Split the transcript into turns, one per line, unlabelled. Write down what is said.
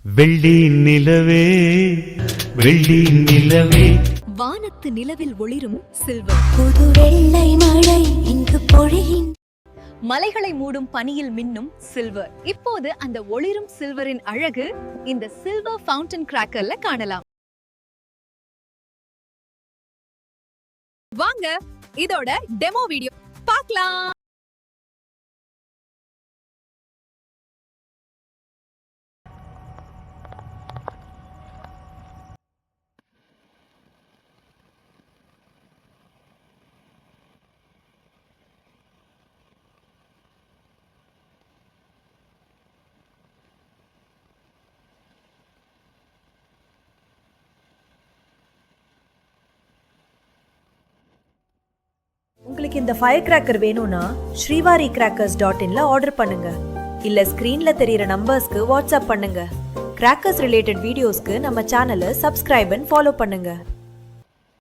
வெள்ளி நிலவே வெள்ளி நிலவே
வானத்து நிலவில் ஒளிரும் சில்வர்.
புது வெள்ளை மழை இங்கு பொழியின்
மலைகளை மூடும் பனியில் மின்னும் சில்வர். இப்போது அந்த ஒளிரும் சில்வரின் அழகு இந்த சில்வர் ஃபவுண்டன் கிராக்கர்ல காணலாம். வாங்க இதோட டெமோ வீடியோ பார்க்கலாம்.
உங்களுக்கு இந்த ஃபயர் கிராக்கர் வேணும்னா shrivari-crackers.in ஆர்டர் பண்ணுங்க. இல்ல ஸ்கிரீன்ல தெரியற நம்பர்ஸ்க்கு வாட்ஸ்அப் பண்ணுங்க. கிராக்கர்ஸ் ரிலேட்டட் வீடியோஸ்க்கு நம்ம சேனலை சப்ஸ்கிரைப் அண்ட் ஃபாலோ பண்ணுங்க.